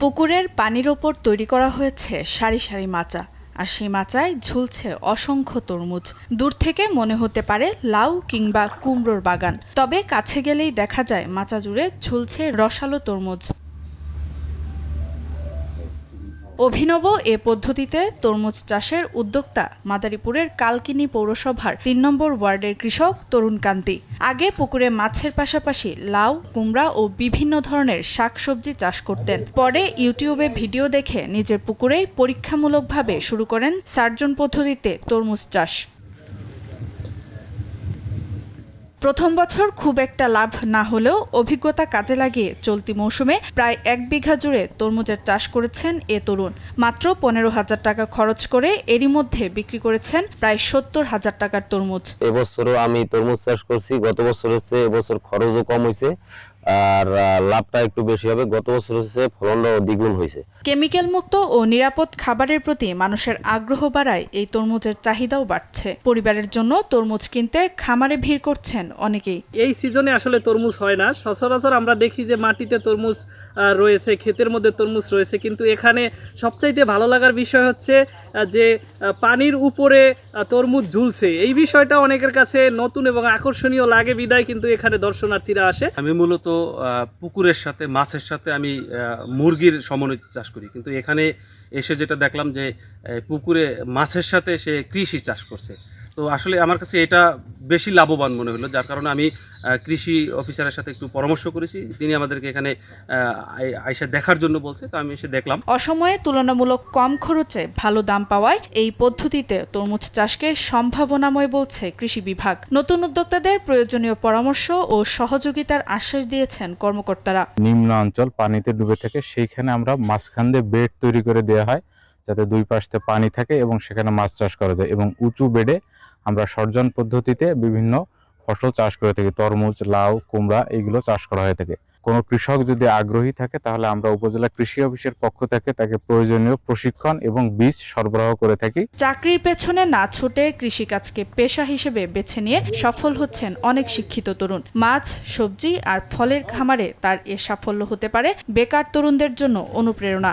পুকুরের পানির ওপর তৈরি করা হয়েছে সারি সারি মাচা, আর সেই মাচায় ঝুলছে অসংখ্য তরমুজ। দূর থেকে মনে হতে পারে লাউ কিংবা কুমড়োর বাগান, তবে কাছে গেলেই দেখা যায় মাচা জুড়ে ঝুলছে রসালো তরমুজ। অভিনব এ পদ্ধতিতে তরমুজ চাষের উদ্যোক্তা মাদারীপুরের কালকিনি পৌরসভার ৩ নম্বর ওয়ার্ডের কৃষক তরুণ কান্তি। আগে পুকুরে মাছের পাশাপাশি লাউ, কুমড়া ও বিভিন্ন ধরনের শাকসবজি চাষ করতেন। পরে ইউটিউবে ভিডিও দেখে নিজের পুকুরেই পরীক্ষামূলকভাবে শুরু করেন সার্জন পদ্ধতিতে তরমুজ চাষ। প্রথম বছর খুব একটা লাভ না হলেও অভিজ্ঞতা কাজে লাগিয়ে চলতি মৌসুমে প্রায় ১ বিঘা জুড়ে তরমুজের চাষ করেছেন এ তরুণ। মাত্র ১৫,০০০ টাকা খরচ করে এরই মধ্যে বিক্রি করেছেন প্রায় ৭০,০০০ টাকার তরমুজ। এবছরও আমি তরমুজ চাষ করছি। গত বছর হচ্ছে, এবছর খরচও কম হয়েছে আর লাভটা একটু বেশি হবে। গত বছর হচ্ছে ফলনটাও দ্বিগুণ হয়েছে। কেমিক্যাল মুক্ত ও নিরাপদ খাবারের প্রতি মানুষের আগ্রহ বাড়ায় এই তরমুজের চাহিদাও বাড়ছে। পরিবারের জন্য তরমুজ কিনতে খামারে ভিড় করছেন অনেকেই। এই সিজনে আসলে তরমুজ হয় না। সচরাচর আমরা দেখি যে মাটিতে তরমুজ রয়েছে, ক্ষেতের মধ্যে তরমুজ রয়েছে, কিন্তু এখানে সবচাইতে ভালো লাগার বিষয় হচ্ছে যে পানির উপরে তরমুজ ঝুলছে। এই বিষয়টা অনেকের কাছে নতুন এবং আকর্ষণীয় লাগে বিদায় কিন্তু এখানে দর্শনার্থীরা আসে। আমি মূলত পুকুরের সাথে মাছের সাথে আমি মুরগির সমন্বিত চাষ করি, কিন্তু এখানে এসে যেটা দেখলাম যে পুকুরে মাছের সাথে সে কৃষি চাষ করছে। তো আসলে আমার কাছে এটা বেশি লাভবান মনে হলো, যার কারণে আমি কৃষি অফিসারের সাথে একটু পরামর্শ করেছি। তিনি আমাদেরকে এখানে আইসা দেখার জন্য বলছে, তো আমি এসে দেখলাম। অসময়ে তুলনামূলক কম খরচে ভালো দাম পাওয়ায় এই পদ্ধতিতে তরমুজ চাষকে সম্ভাবনাময় বলছে কৃষি বিভাগ। নতুন উদ্যোক্তাদের প্রয়োজনীয় পরামর্শ ও সহযোগিতার আশ্বাস দিয়েছেন কর্মকর্তারা। নিম্ন অঞ্চল পানিতে ডুবে থাকে, সেইখানে আমরা মাঝখান দিয়ে বেড তৈরি করে দেওয়া হয়, যাতে দুই পাশে পানি থাকে এবং সেখানে মাছ চাষ করা যায়। এবং উঁচু বেডে আমরা সর্জন পদ্ধতিতে বিভিন্ন ফসল চাষ করে থাকি। তরমুজ, লাউ, কুমড়া এইগুলো চাষ করা হয়ে থাকে। কোনো কৃষক যদি আগ্রহী থাকে তাহলে আমরা উপজেলা কৃষি অফিসের পক্ষ থেকে তাকে প্রয়োজনীয় প্রশিক্ষণ এবং বীজ সরবরাহ করে থাকি। চাকরির পেছনে না ছুটে কৃষিকাজকে পেশা হিসেবে বেছে নিয়ে সফল হচ্ছেন অনেক শিক্ষিত তরুণ। মাছ, সবজি আর ফলের খামারে তার এ সাফল্য হতে পারে বেকার তরুণদের জন্য অনুপ্রেরণা।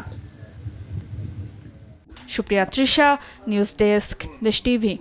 সুপ্রিয়া তৃষা, নিউজ ডেস্ক, দেশ টিভি।